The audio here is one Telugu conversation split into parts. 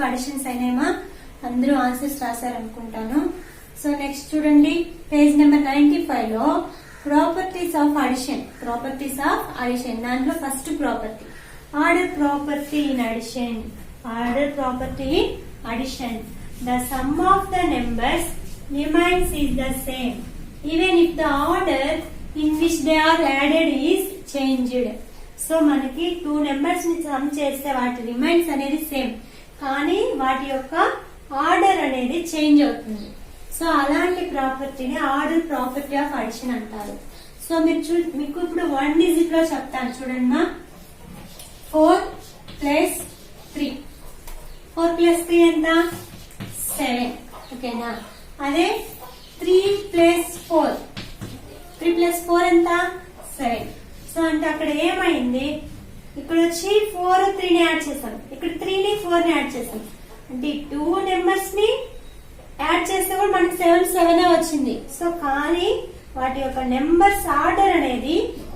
అడిషన్స్ అయినాయమా? అందరూ ఆన్సర్స్ రాశారనుకుంటాను. సో నెక్స్ట్ చూడండి, పేజ్ నెంబర్ 95 లో ప్రాపర్టీస్ ఆఫ్ అడిషన్. దాంట్లో first property order property in addition. The sum of the numbers remains is the same even if the order in which they are added is changed. So మనకి 2 నెంబర్స్ ని సమ్ చేస్తే వాటి రిమైన్స్ అనేది సేమ్, కానీ వాటి యొక్క ఆర్డర్ అనేది చేంజ్ అవుతుంది. సో అలాంటి ప్రాపర్టీని ఆర్డర్ ప్రాపర్టీ ఆఫ్ అడిషన్ అంటారు. సో మీకు ఇప్పుడు 1 డిజిట్ లో చెప్తాను చూడండి మా. 4 + 3. 4 + 3 ఎంత? 7. ఓకేనా? అదే 3 + 4. 3 + 4 ఎంత? 7. సో అంటే అక్కడ ఏమైంది, ఇక్కడ వచ్చి 4 3 ని యాడ్ చేసాం, ఇక్కడ 3 ని 4 ని యాడ్ చేసాం. అంటే 2 నెంబర్స్ ని యాడ్ చేస్తే కూడా మనకి 7 7 వచ్చింది. సో కానీ వాటి యొక్క నెంబర్స్ ఆర్డర్ అనేది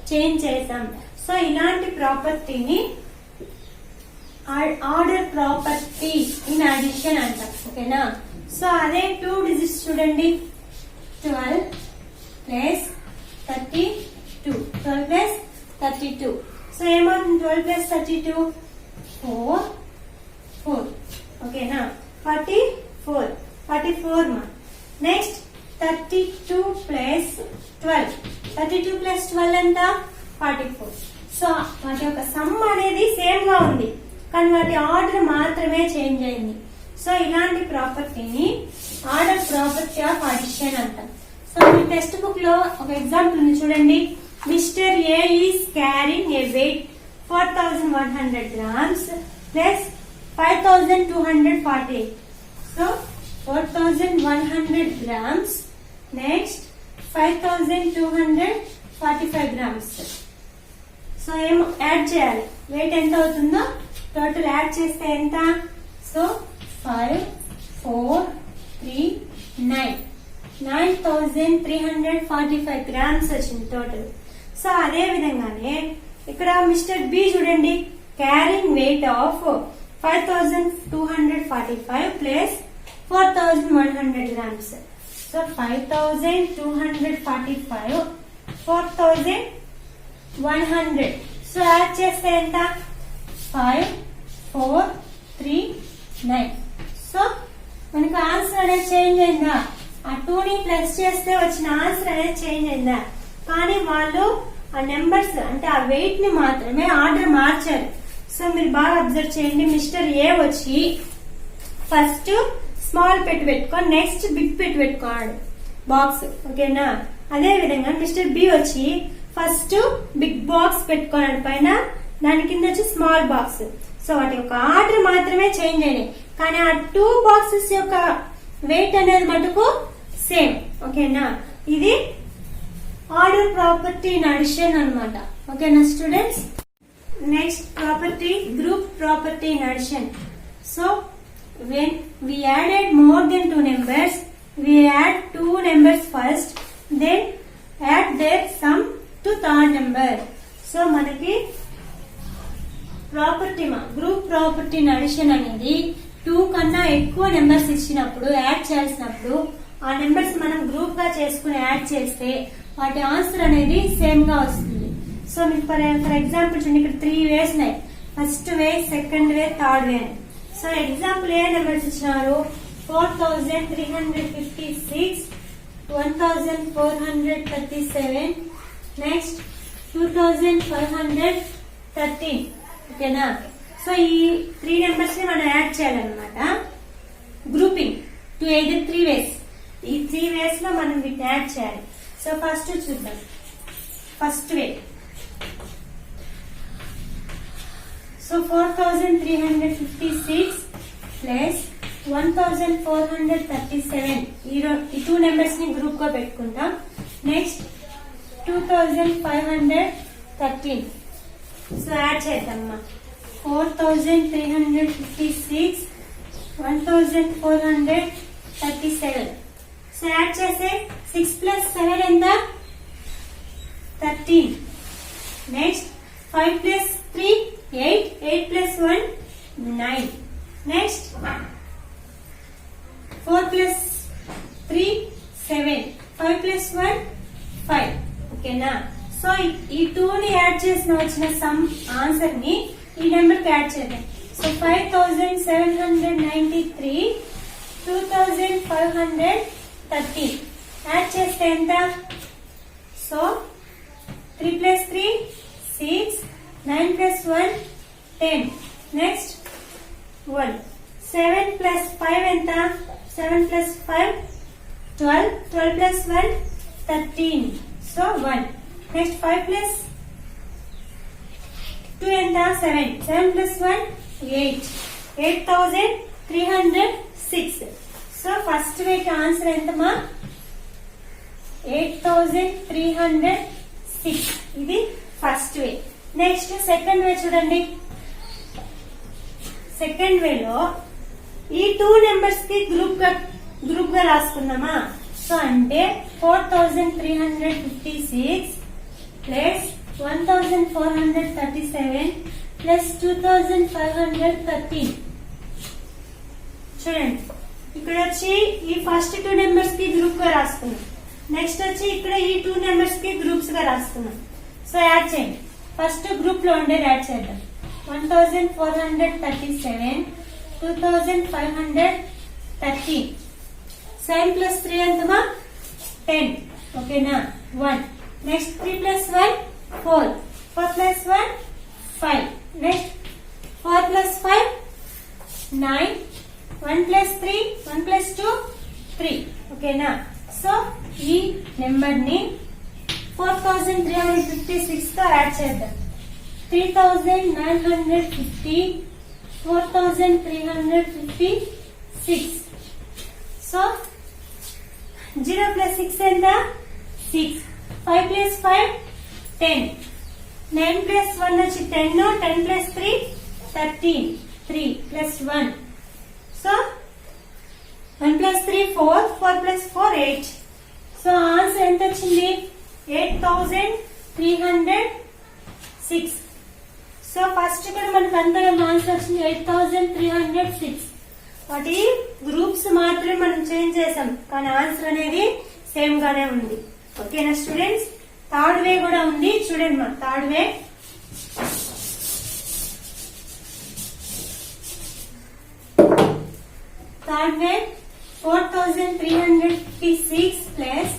చేంజ్ చేసాం. సో ఇలాంటి ప్రాపర్టీని ఆర్డర్ ప్రాపర్టీ ఇన్ అడిషన్ అంటాం. ఓకేనా? సో అదే 2 డిజిట్స్ చూడండి. 12 + 32. 12 + 32. సో ఏమవుతుంది? 12 + 32 4. ఓకేనా? 44 మా. నెక్స్ట్ 32 + 12. 32 + 12 ఎంత? 44. సో వాటి యొక్క సమ్ అనేది సేమ్ గా ఉంది, కానీ వాటి ఆర్డర్ మాత్రమే చేంజ్ అయింది. సో ఇలాంటి ప్రాపర్టీని ఆర్డర్ ప్రాపర్టీ ఆఫ్ అడిషన్ అంటాం. సో మీ టెక్స్ట్ బుక్ లో ఒక ఎగ్జాంపుల్ ఉంది చూడండి. Mister A is carrying a weight 4100 grams plus 5248. So 4100 grams next 5245 grams. So ఏం యాడ్ చేయాలి, వెయిట్ ఎంత అవుతుందో టోటల్ యాడ్ చేస్తే ఎంత? సో 5 4 3 9 9345 grams వచ్చింది టోటల్. సో అదే విధంగానే ఇక్కడ మిస్టర్ బి చూడండి, carrying weight of 5245 plus 4100 grams. So 5245 4100. So add చేస్తే ఎంత? 5 4 3 9. సో మనకు ఆన్సర్ అనేది చేంజ్ అయిందా? ఆ 2 ని ప్లస్ చేస్తే వచ్చిన ఆన్సర్ అనేది చేంజ్ అయిందా? కానీ వాళ్ళు ఆ నెంబర్స్ అంటే ఆ వెయిట్ ని మాత్రమే ఆర్డర్ మార్చారు. సో మీరు బాగా అబ్జర్వ్ చేయండి. మిస్టర్ ఏ వచ్చి ఫస్ట్ స్మాల్ పెట్టుకొని నెక్స్ట్ బిగ్ పెట్టుకోవాలి బాక్స్. ఓకేనా? అదే విధంగా మిస్టర్ బి వచ్చి ఫస్ట్ బిగ్ బాక్స్ పెట్టుకోవాలి పైన, దాని కింద వచ్చి స్మాల్ బాక్స్. సో వాటి యొక్క ఆర్డర్ మాత్రమే చేంజ్ అయినాయి, కానీ ఆ 2 బాక్సెస్ యొక్క వెయిట్ అనేది మటుకు సేమ్. ఓకేనా? ఇది ఆర్డర్ ప్రాపర్టీ ఇన్ అడిషన్ అన్నమాట. ఓకేనా students? Next property group property in addition. So when we added more than 2 numbers, we add 2 numbers first, then add their sum to third number. So మనకి property group property in addition అనేది 2 కన్నా ఎక్కువ నెంబర్స్ ఇచ్చినప్పుడు యాడ్ చేసినప్పుడు ఆ నెంబర్స్ మనం గ్రూప్ గా చేసుకుని యాడ్ చేస్తే వాటి ఆన్సర్ అనేది సేమ్ గా వస్తుంది. సో మీకు ఫర్ ఎగ్జాంపుల్ చూడండి, ఇక్కడ 3 వేస్ ఉన్నాయి. First way, second way, third వే. సో ఎగ్జాంపుల్ ఏ నెంబర్స్ ఇచ్చినారు? 4356, 1437, నెక్స్ట్ 2513. ఓకేనా? సో ఈ 3 నెంబర్స్ ని మనం యాడ్ చేయాలన్నమాట. Grouping to either 3 ways. ఈ 3 వేస్ లో మనం వీటిని యాడ్ చేయాలి. సో ఫస్ట్ చూద్దాం. First way. సో 4356 ప్లస్ 1437 ఈ 2 నెంబర్స్ ని గ్రూప్ గా పెట్టుకుంటాం. నెక్స్ట్ 2513. సో యాడ్ చేద్దామమ్మా. 4356 1437. సో యాడ్ చేస్తే 6 + 7 ఎంత? 13. నెక్స్ట్ 5 + 3 8, 8 + 1 9. Next 4 plus 3 7, 5 plus 1 5. ఓకేనా? సో ఈ 2 ని యాడ్ చేసిన వచ్చిన సమ్ ఆన్సర్ ని ఈ నెంబర్ కి యాడ్ చేద్దాం. సో 5793 2513 యాడ్ చేస్తే ఎంత? So 3 plus 3 6, 9 plus 1 10. Next 1. 7 plus 5 ఎంత? 7 plus 5 12, 12 plus 1 13. So 1. Next 5 plus 2 ఎంత? 7. 7 plus 1 8. 8306. So first way కి ఆన్సర్ ఎంతమా? 8306. ఇది first way. Next second way చూడండి. సెకండ్ వేలో ఈ 2 నెంబర్స్ కి గ్రూప్ గా రాసుకుందామా? సో అంటే 4356 ప్లస్ 1437 ప్లస్ 2513. చూడండి, ఇక్కడ వచ్చి ఈ ఫస్ట్ 2 నెంబర్స్ కి గ్రూప్ గా రాసుకున్నాం. నెక్స్ట్ వచ్చి ఇక్కడ ఈ 2 నెంబర్స్ కి గ్రూప్స్ గా రాసుకున్నాం. సో యాడ్ చేయండి. ఫస్ట్ గ్రూప్ లో ఉండేది యాడ్ చేద్దాం. 1437 2513. 7 plus 3 ఎంతమా? 10. ఓకేనా? 1. Next 3 plus 1 4. 4 plus 1 5. Next 4 plus 5 9. 1 plus 3 1 plus 2 3. ఓకేనా? సో ఈ నెంబర్ ని 4356 తో యాడ్ చేద్దాం. 3950 4356. సో 0 plus 6 ఎంత? 6. 5 plus 5 10. 9 plus 1 వచ్చి 10. 10 plus 3 13. 3 plus 1. So 1 plus 3 4. 4 plus 4 8. So answer ఎంత వచ్చింది? 8306. సో ఫస్ట్ ఇక్కడ మనకు అంతగా ఆన్సర్ వచ్చింది 8306. వాటి గ్రూప్స్ మాత్రమే మనం చేంజ్ చేసాం, కానీ ఆన్సర్ అనేది సేమ్ గానే ఉంది. ఓకేనా స్టూడెంట్స్? థర్డ్ వే కూడా ఉంది, చూడండి. మా థర్డ్ వే థర్డ్ వే 4356 ప్లస్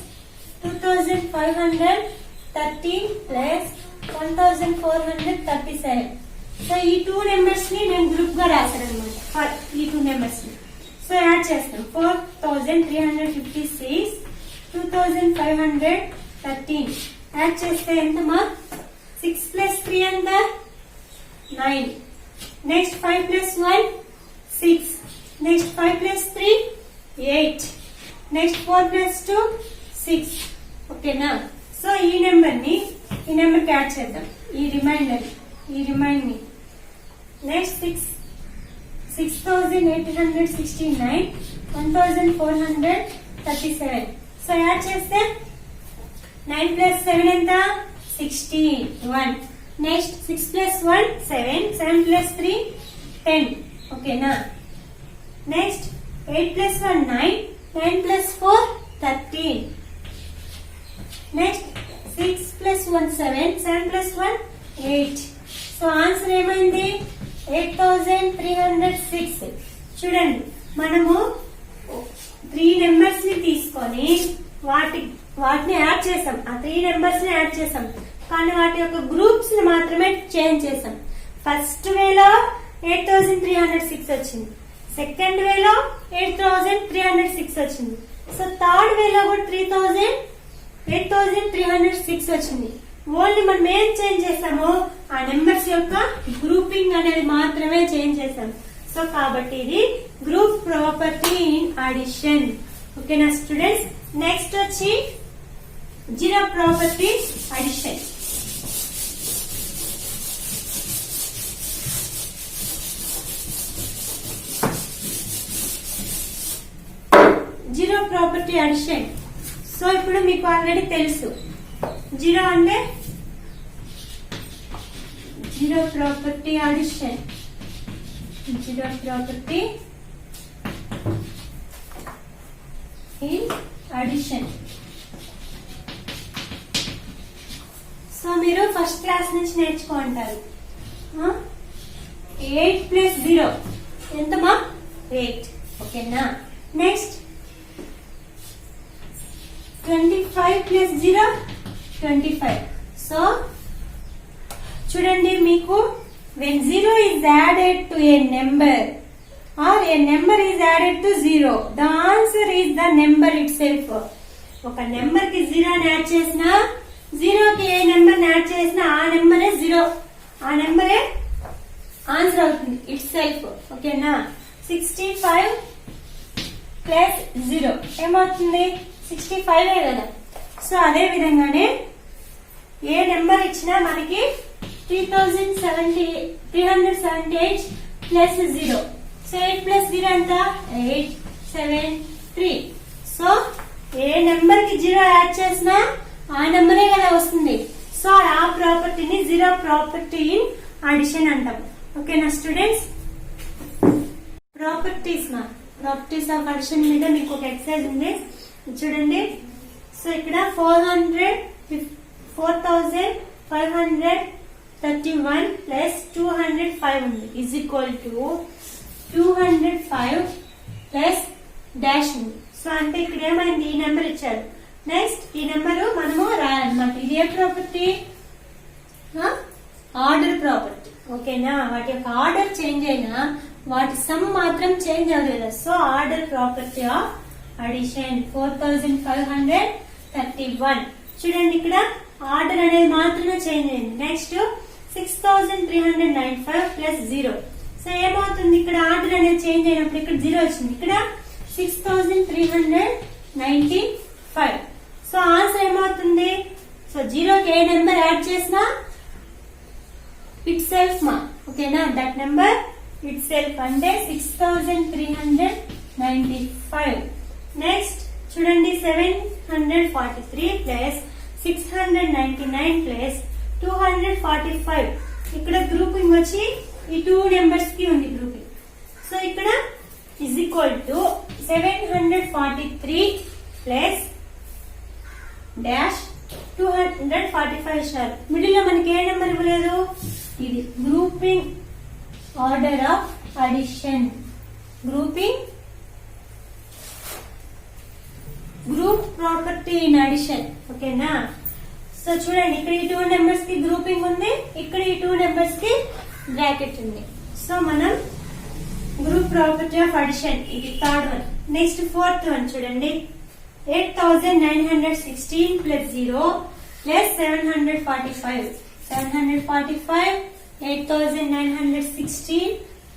2513 ప్లస్ 1437. సో ఈ 2 నెంబర్స్ ని నేను గ్రూప్ గా రాశాను అనమాట. ఈ 2 నెంబర్స్ ని సో యాడ్ చేస్తాం. 4356 2513 యాడ్ చేస్తే ఎంతమా? 6 plus 3 ఎంత? 9. Next 5 plus 1 6. Next 5 plus 3 8. Next 4 plus 2 6. ఓకేనా? సో ఈ నెంబర్ ని ఈ నెంబర్ కి యాడ్ చేద్దాం. ఈ రిమైండర్ ని నెక్స్ట్ 6869 1437. సో యాడ్ చేస్తే 9 plus 7 ఎంత? 16. 1. Next 6 plus 1 7. 7 plus 3 10. ఓకేనా? Next 8 plus 1 9. 9 plus 4 13. Next 6 plus 1 7. 7 plus 1 8. So answer ఏమైంది? 8306. చూడండి, మనము 3 నెంబర్స్ ని తీసుకొని వాటిని యాడ్ చేసాం. ఆ 3 నెంబర్స్ ని యాడ్ చేసాం, కానీ వాటి యొక్క గ్రూప్స్ ని మాత్రమే చేంజ్ చేసాం. ఫస్ట్ వేలో 8306 వచ్చింది. సెకండ్ వేలో 8306 వచ్చింది. సో థర్డ్ వేలో కూడా 8306 వచ్చింది. ఓన్లీ మనం ఏం చేంజ్ చేసామో ఆ నెంబర్స్ యొక్క గ్రూపింగ్ అనేది మాత్రమే చేంజ్ చేసాం. సో కాబట్టి ఇది గ్రూప్ ప్రాపర్టీ ఇన్ అడిషన్. ఓకేనా స్టూడెంట్స్? నెక్స్ట్ వచ్చి zero property addition. Zero property addition. So ఇప్పుడు మీకు ఆల్రెడీ తెలుసు జీరో అంటే zero property addition. zero property in addition. So మీరు ఫస్ట్ క్లాస్ నుంచి నేర్చుకుంటారు. 8 ప్లస్ 0 ఎంతమా 8. ఓకేనా. Next 25 plus 0 25. సో చూడండి, మీకు when 0 is added to a number or a number is added to 0, the answer is the number itself. ఒక నెంబర్ కి 0 ని యాడ్ చేసినా, 0 కి ఏ నెంబర్ ని యాడ్ చేసినా ఆ నెంబరే 0, ఆ నెంబరే ఆన్సర్ అవుతుంది ఇట్ సెల్ఫ్. ఓకేనా. 65 ప్లస్ 0 ఏమవుతుంది 65 కదా. సో అదే విధంగానే ఏ నెంబర్ ఇచ్చినా మనకి 378 ప్లస్ 0. సో 8 ప్లస్ 0 ఎంత 8 7 3. సో ఏ నెంబర్ కి 0 యాడ్ చేసినా ఆ నెంబరే కదా వస్తుంది. సో ఆ ప్రాపర్టీని జీరో ప్రాపర్టీ ఇన్ అడిషన్ అంటాం. ఓకేనా స్టూడెంట్స్. ప్రాపర్టీస్ ఆఫ్ అడిషన్ మీద మీకు ఒక ఎక్సర్సైజ్ ఉంది చూడండి. సో ఇక్కడ 4531 ప్లస్ 205 ఉంది is equal to 205 plus dash ఉంది. సో అంటే ఇక్కడ ఏమైంది, ఈ నెంబర్ ఇచ్చారు. నెక్స్ట్ ఈ నెంబర్ మనము రాయాలన్నమాట. ఇది ఏ ప్రాపర్టీ, ఆర్డర్ ప్రాపర్టీ. ఓకేనా. వాటి యొక్క ఆర్డర్ చేంజ్ అయినా వాటి సమ్ మాత్రం చేంజ్ అవ్వలేదు. So order property of addition 4531. చూడండి ఇక్కడ ఆర్డర్ అనేది మాత్రమే చేంజ్ అయింది. Next 6395 plus 0. సో ఏమవుతుంది, ఇక్కడ ఆర్డర్ అనేది చేంజ్ అయినప్పుడు ఇక్కడ 0 వచ్చింది, ఇక్కడ 6395. సో ఆన్సర్ ఏమవుతుంది, సో 0 కి ఏ నెంబర్ యాడ్ చేసినా ఇట్ సెల్ఫ్ మా. ఓకేనా. దట్ నెంబర్ ఇట్ సెల్ఫ్ అంటే 6395. నెక్స్ట్ చూడండి 743 ప్లస్ 699 ప్లస్ 245. ఇక్కడ గ్రూపింగ్ వచ్చి ఈ 2 నెంబర్స్ కి ఉంది గ్రూపింగ్. సో ఇక్కడ is equal to 743 plus dash 245 star. Middle లో మనకి ఏ నెంబర్ ఇవ్వలేదు, ఇది grouping order of addition, grouping group property in addition. ఓకేనా. సో చూడండి ఇక్కడ ఈ 2 నెంబర్స్ కి గ్రూపింగ్ ఉంది, ఇక్కడ ఈ 2 నెంబర్స్ కి బ్రాకెట్ ఉంది. సో మనం గ్రూప్ ప్రాపర్టీ ఆఫ్ అడిషన్, ఇది third one. Next fourth one చూడండి 8916 ప్లస్ 0 ప్లస్ 745. 745 8916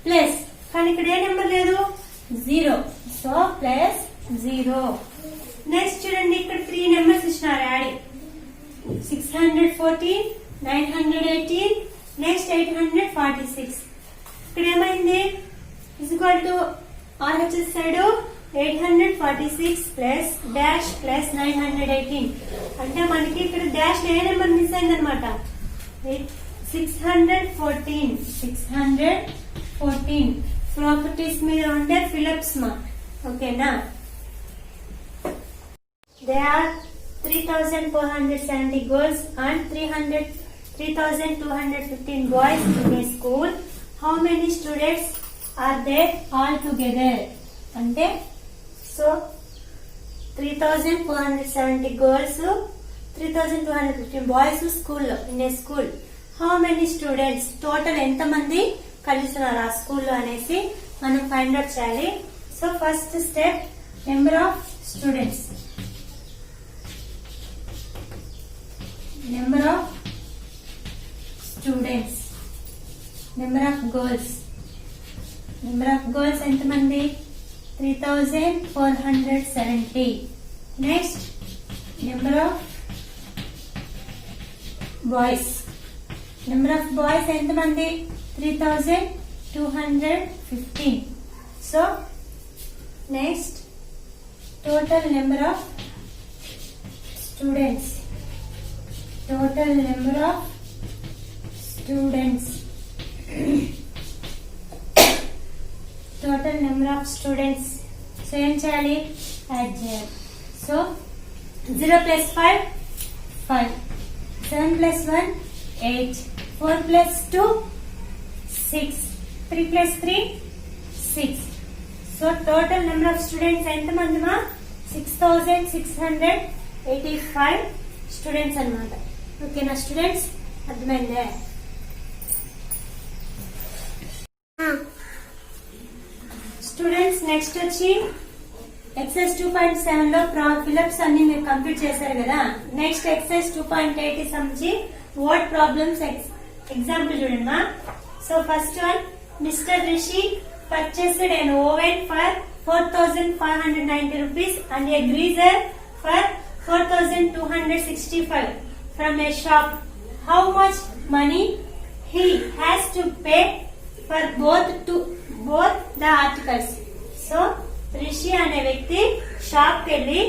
ప్లస్, కానీ ఇక్కడ ఏ నెంబర్ లేదు 0. So plus 0. నెక్స్ట్ చూడండి ఇక్కడ 3 నెంబర్స్ ఇచ్చినారు యాడింగ్ 614 918 నెక్స్ట్ 846. ఇక్కడ ఏమైంది is equal to RHS side 846 plus dash plus 918. అంటే మనకి ఇక్కడ డాష్ ఏ నెంబర్ మిస్ అయింది అనమాట. 614 ప్రాపర్టీస్ మీద ఉంటే ఫిలిప్స్ మా. ఓకేనా. They are 3470 girls and 3215 boys in a school. How many students are there all together? అంటే సో 3470 girls 3215 boys స్కూల్లో in a school. How many students total ఎంత మంది కలుస్తున్నారు ఆ స్కూల్లో అనేసి మనం ఫైండ్ అవుట్ చేయాలి. So first step number of students, number of students, number of girls. Number of girls ఎంతమంది 3470. Next number of boys, number of boys ఎంతమంది 3215. So next total number of students, total number of students number of students. So ఏం చేయాలి, యాడ్ చేయాలి. So 0 plus 5 5, 7 plus 1 8, 4 plus 2 6, 3 plus 3 6. So total number of students ఎంత మంది మా 6685 స్టూడెంట్స్ అన్నమాట. ఓకేనా స్టూడెంట్స్, అర్థమైందే? స్టూడెంట్స్ నెక్స్ట్ వచ్చి ఎక్సైజ్ 2.7 లో ఫిలప్స్ అన్ని మీరు కంప్లీట్ చేశారు కదా. నెక్స్ట్ ఎక్సైజ్ 2.8 కి సంబంధించి వర్డ్ ప్రాబ్లమ్స్ ఎగ్జాంపుల్ చూడండి మా. So first one, mister Rishi purchased an oven for 4,590 rupees and a greaser for 4,265 from a shop. How much money he has to pay for both the articles? So Rishi అనే వ్యక్తి షాప్ కి వెళ్ళి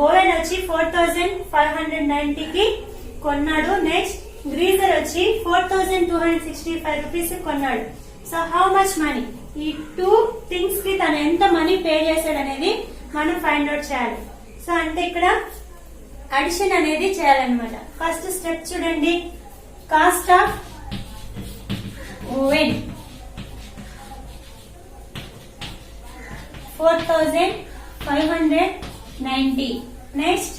ఓవెన్ వచ్చి 4,590 కి కొన్నాడు. నెక్స్ట్ గ్రీజర్ వచ్చి 4,265 రూపీస్ కొన్నాడు. సో హౌ మచ్ మనీ, ఈ టూ థింగ్స్ కి తను ఎంత మనీ పే చేశాడు అనేది మనం ఫైండ్ అవుట్ చేయాలి. సో అంటే ఇక్కడ అడిషన్ అనేది చేయాలన్నమాట. ఫస్ట్ స్టెప్ చూడండి, cost of oven 4,590. Next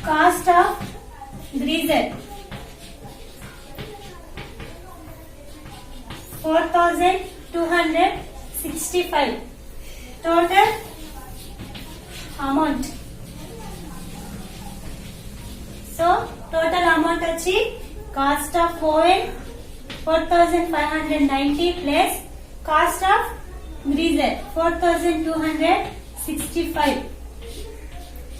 cost of geyser 4,265. Total amount. So total amount వచ్చి cost of oven 4,590 plus cost of geyser 4,265.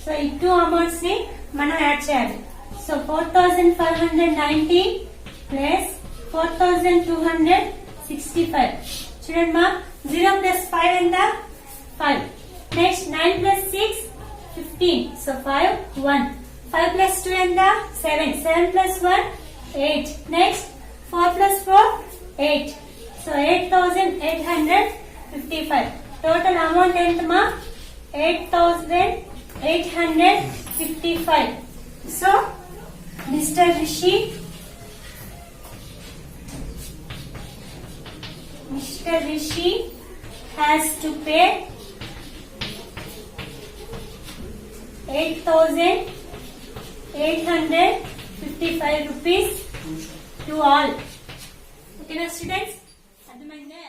So ఈ టూ అమౌంట్స్ ని మనం యాడ్ చేయాలి. So 4,590 plus 4,265. చూడండి మా, 0 plus 5 ఎంత 5. Next 9 plus 6 15. సో 5 1. 5 plus 2 ఎంత 7. 7 plus 1 8. Next 4 plus 4 8. So 8,855. Total amount ఎంత మా 8,855. So mister Rishi has to pay 8,855 rupees to all. Okay, now students, అర్థమైందే?